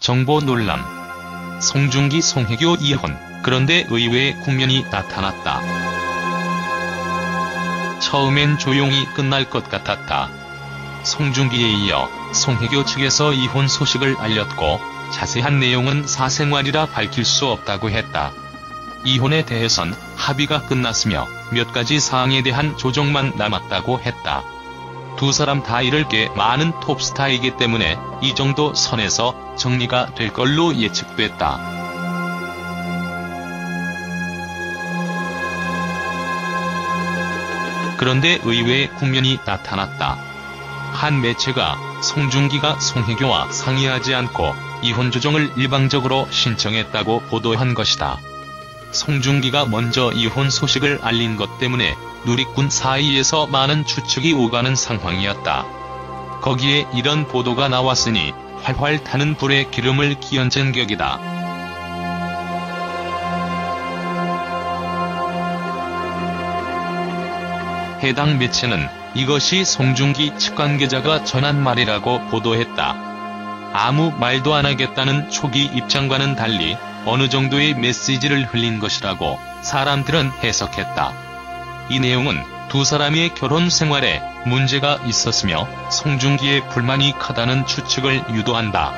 정보 논란. 송중기 송혜교 이혼. 그런데 의외의 국면이 나타났다. 처음엔 조용히 끝날 것 같았다. 송중기에 이어 송혜교 측에서 이혼 소식을 알렸고 자세한 내용은 사생활이라 밝힐 수 없다고 했다. 이혼에 대해선 합의가 끝났으며 몇 가지 사항에 대한 조정만 남았다고 했다. 두 사람 다 잃을 게 많은 톱스타이기 때문에 이 정도 선에서 정리가 될 걸로 예측됐다. 그런데 의외의 국면이 나타났다. 한 매체가 송중기가 송혜교와 상의하지 않고 이혼 조정을 일방적으로 신청했다고 보도한 것이다. 송중기가 먼저 이혼 소식을 알린 것 때문에 누리꾼 사이에서 많은 추측이 오가는 상황이었다. 거기에 이런 보도가 나왔으니 활활 타는 불에 기름을 끼얹은 격이다. 해당 매체는 이것이 송중기 측 관계자가 전한 말이라고 보도했다. 아무 말도 안 하겠다는 초기 입장과는 달리 어느 정도의 메시지를 흘린 것이라고 사람들은 해석했다. 이 내용은 두 사람의 결혼 생활에 문제가 있었으며 송중기의 불만이 크다는 추측을 유도한다.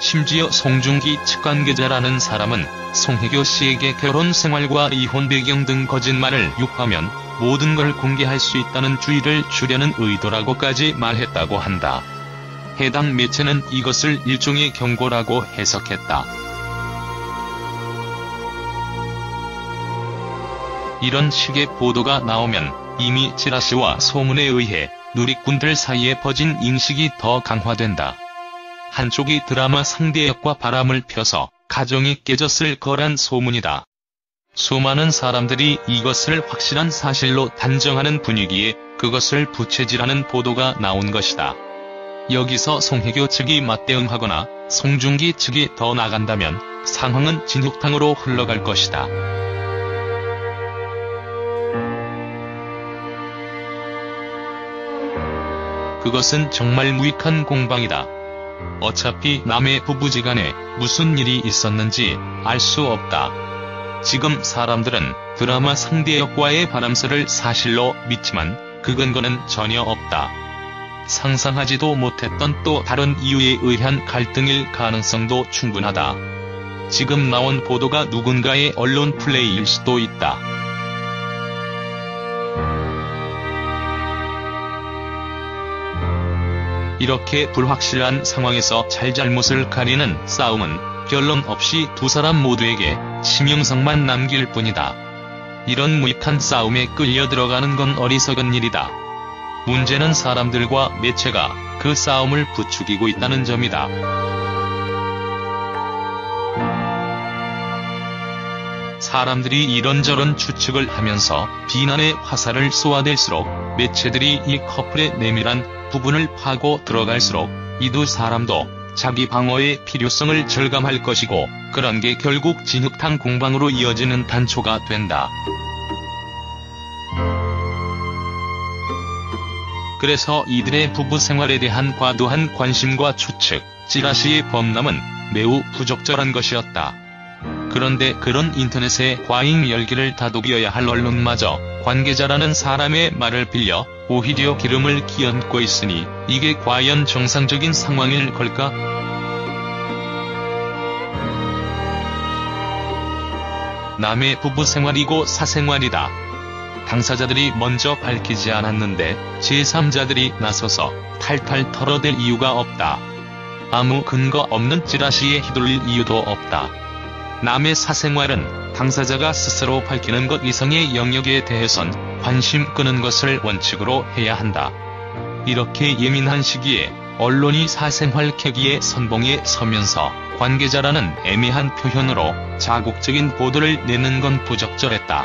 심지어 송중기 측 관계자라는 사람은 송혜교 씨에게 결혼 생활과 이혼 배경 등 거짓말을 유포하면 모든 걸 공개할 수 있다는 주의를 주려는 의도라고까지 말했다고 한다. 해당 매체는 이것을 일종의 경고라고 해석했다. 이런 식의 보도가 나오면 이미 찌라시와 소문에 의해 누리꾼들 사이에 퍼진 인식이 더 강화된다. 한쪽이 드라마 상대 역과 바람을 펴서 가정이 깨졌을 거란 소문이다. 수많은 사람들이 이것을 확실한 사실로 단정하는 분위기에 그것을 부채질하는 보도가 나온 것이다. 여기서 송혜교 측이 맞대응하거나 송중기 측이 더 나간다면 상황은 진흙탕으로 흘러갈 것이다. 그것은 정말 무익한 공방이다. 어차피 남의 부부지간에 무슨 일이 있었는지 알 수 없다. 지금 사람들은 드라마 상대 역과의 바람설을 사실로 믿지만 그 근거는 전혀 없다. 상상하지도 못했던 또 다른 이유에 의한 갈등일 가능성도 충분하다. 지금 나온 보도가 누군가의 언론 플레이일 수도 있다. 이렇게 불확실한 상황에서 잘잘못을 가리는 싸움은 결론 없이 두 사람 모두에게 치명상만 남길 뿐이다. 이런 무익한 싸움에 끌려 들어가는 건 어리석은 일이다. 문제는 사람들과 매체가 그 싸움을 부추기고 있다는 점이다. 사람들이 이런저런 추측을 하면서 비난의 화살을 쏘아댈수록 매체들이 이 커플의 내밀한 부분을 파고 들어갈수록 이 두 사람도 자기 방어의 필요성을 절감할 것이고 그런 게 결국 진흙탕 공방으로 이어지는 단초가 된다. 그래서 이들의 부부 생활에 대한 과도한 관심과 추측, 찌라시의 범람은 매우 부적절한 것이었다. 그런데 그런 인터넷의 과잉 열기를 다독여야 할 언론마저 관계자라는 사람의 말을 빌려 오히려 기름을 끼얹고 있으니 이게 과연 정상적인 상황일 걸까? 남의 부부 생활이고 사생활이다. 당사자들이 먼저 밝히지 않았는데 제3자들이 나서서 탈탈 털어댈 이유가 없다. 아무 근거 없는 찌라시에 휘둘릴 이유도 없다. 남의 사생활은 당사자가 스스로 밝히는 것 이상의 영역에 대해선 관심 끄는 것을 원칙으로 해야 한다. 이렇게 예민한 시기에 언론이 사생활 캐기의 선봉에 서면서 관계자라는 애매한 표현으로 자국적인 보도를 내는 건 부적절했다.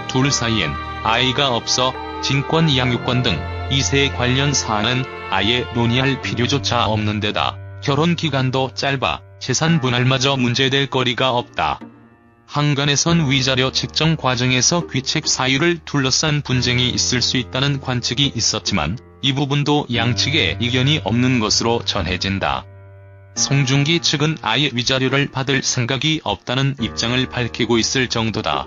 둘 사이엔 아이가 없어 진권 양육권 등 2세 관련 사안은 아예 논의할 필요조차 없는 데다 결혼 기간도 짧아 재산 분할마저 문제될 거리가 없다. 한간에선 위자료 책정 과정에서 귀책 사유를 둘러싼 분쟁이 있을 수 있다는 관측이 있었지만 이 부분도 양측에 이견이 없는 것으로 전해진다. 송중기 측은 아예 위자료를 받을 생각이 없다는 입장을 밝히고 있을 정도다.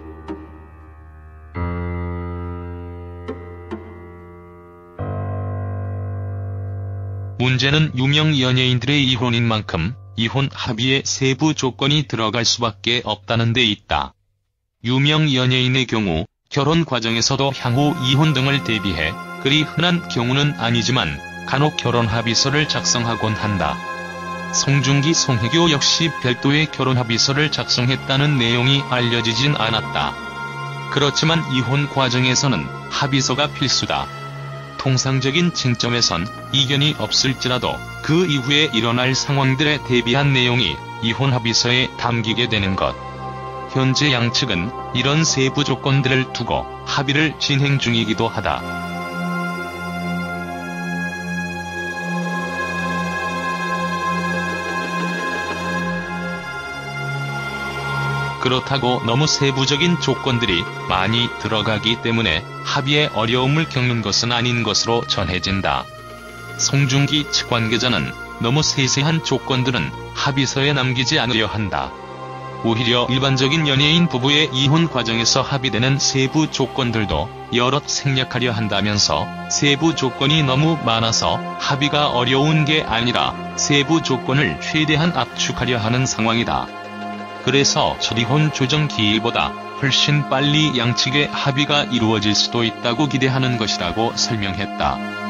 문제는 유명 연예인들의 이혼인 만큼 이혼 합의에 세부 조건이 들어갈 수밖에 없다는 데 있다. 유명 연예인의 경우 결혼 과정에서도 향후 이혼 등을 대비해 그리 흔한 경우는 아니지만 간혹 결혼 합의서를 작성하곤 한다. 송중기, 송혜교 역시 별도의 결혼 합의서를 작성했다는 내용이 알려지진 않았다. 그렇지만 이혼 과정에서는 합의서가 필수다. 통상적인 쟁점에선 이견이 없을지라도 그 이후에 일어날 상황들에 대비한 내용이 이혼 합의서에 담기게 되는 것. 현재 양측은 이런 세부 조건들을 두고 합의를 진행 중이기도 하다. 그렇다고 너무 세부적인 조건들이 많이 들어가기 때문에 합의에 어려움을 겪는 것은 아닌 것으로 전해진다. 송중기 측 관계자는 너무 세세한 조건들은 합의서에 남기지 않으려 한다. 오히려 일반적인 연예인 부부의 이혼 과정에서 합의되는 세부 조건들도 여럿 생략하려 한다면서 세부 조건이 너무 많아서 합의가 어려운 게 아니라 세부 조건을 최대한 압축하려 하는 상황이다. 그래서 처리혼 조정 기일보다 훨씬 빨리 양측의 합의가 이루어질 수도 있다고 기대하는 것이라고 설명했다.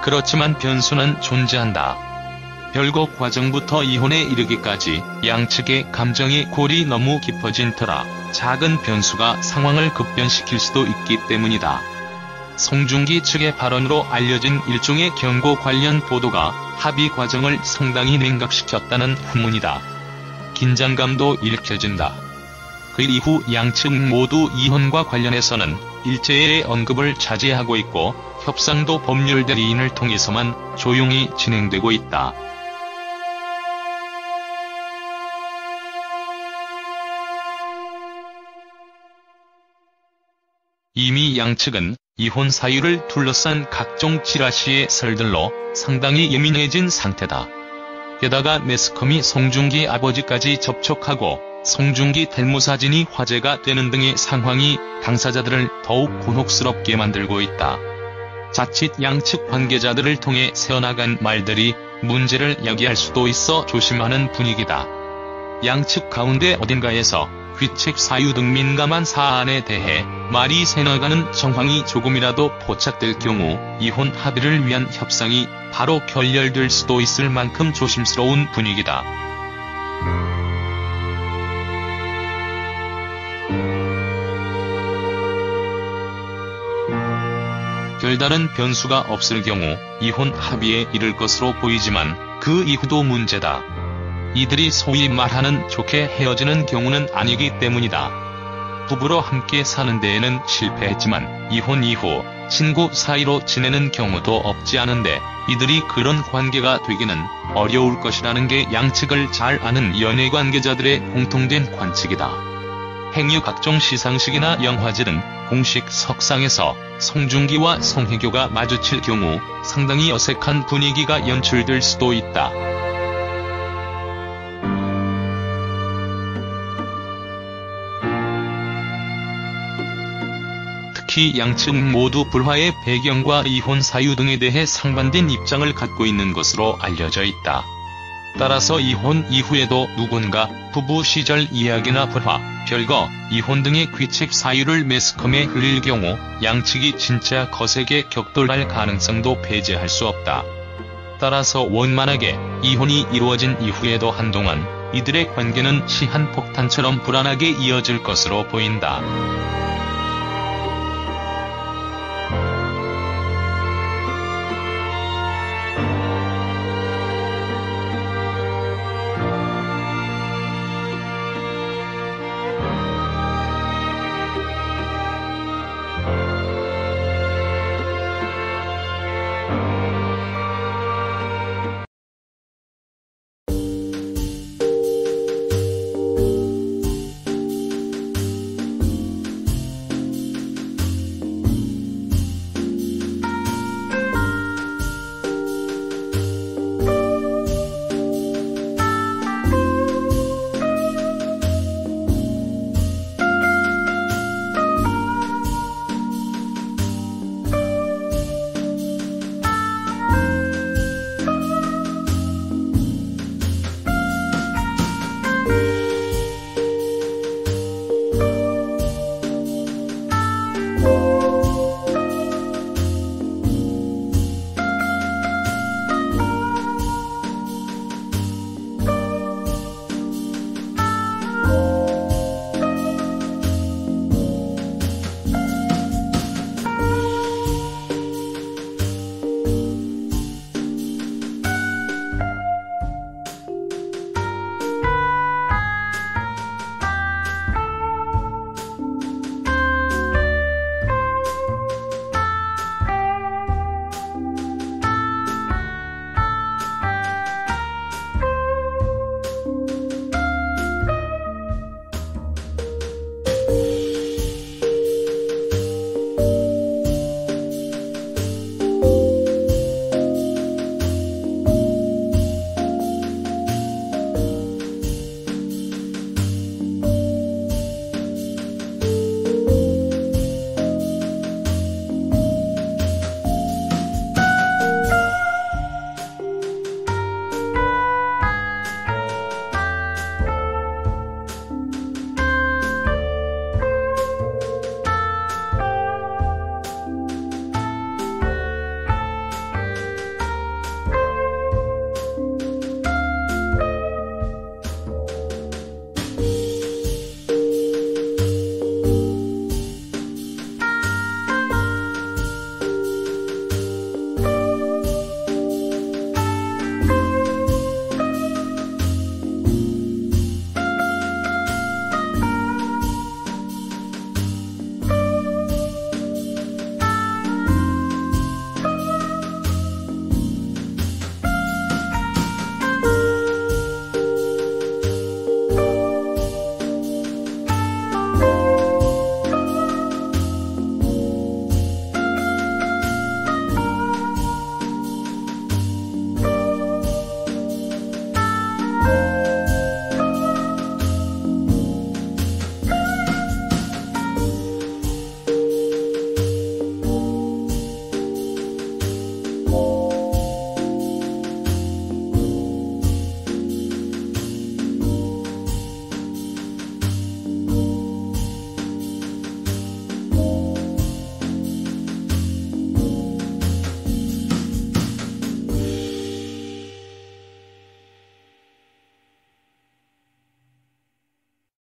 그렇지만 변수는 존재한다. 별거 과정부터 이혼에 이르기까지 양측의 감정의 골이 너무 깊어진 터라 작은 변수가 상황을 급변시킬 수도 있기 때문이다. 송중기 측의 발언으로 알려진 일종의 경고 관련 보도가 합의 과정을 상당히 냉각시켰다는 후문이다. 긴장감도 읽혀진다. 그 이후 양측 모두 이혼과 관련해서는 일제의 언급을 자제하고 있고 협상도 법률 대리인을 통해서만 조용히 진행되고 있다. 이미 양측은 이혼 사유를 둘러싼 각종 찌라시의 설들로 상당히 예민해진 상태다. 게다가 매스컴이 송중기 아버지까지 접촉하고 송중기 탈모 사진이 화제가 되는 등의 상황이 당사자들을 더욱 곤혹스럽게 만들고 있다. 자칫 양측 관계자들을 통해 새어나간 말들이 문제를 야기할 수도 있어 조심하는 분위기다. 양측 가운데 어딘가에서 귀책 사유 등 민감한 사안에 대해 말이 새나가는 정황이 조금이라도 포착될 경우 이혼 합의를 위한 협상이 바로 결렬될 수도 있을 만큼 조심스러운 분위기다. 별다른 변수가 없을 경우 이혼 합의에 이를 것으로 보이지만 그 이후도 문제다. 이들이 소위 말하는 좋게 헤어지는 경우는 아니기 때문이다. 부부로 함께 사는 데에는 실패했지만 이혼 이후 친구 사이로 지내는 경우도 없지 않은데 이들이 그런 관계가 되기는 어려울 것이라는 게 양측을 잘 아는 연예 관계자들의 공통된 관측이다. 행여 각종 시상식이나 영화제 등 공식 석상에서 송중기와 송혜교가 마주칠 경우 상당히 어색한 분위기가 연출될 수도 있다. 특히 양측 모두 불화의 배경과 이혼 사유 등에 대해 상반된 입장을 갖고 있는 것으로 알려져 있다. 따라서 이혼 이후에도 누군가 부부 시절 이야기나 불화, 별거, 이혼 등의 귀책 사유를 매스컴에 흘릴 경우 양측이 진짜 거세게 격돌할 가능성도 배제할 수 없다. 따라서 원만하게 이혼이 이루어진 이후에도 한동안 이들의 관계는 시한폭탄처럼 불안하게 이어질 것으로 보인다.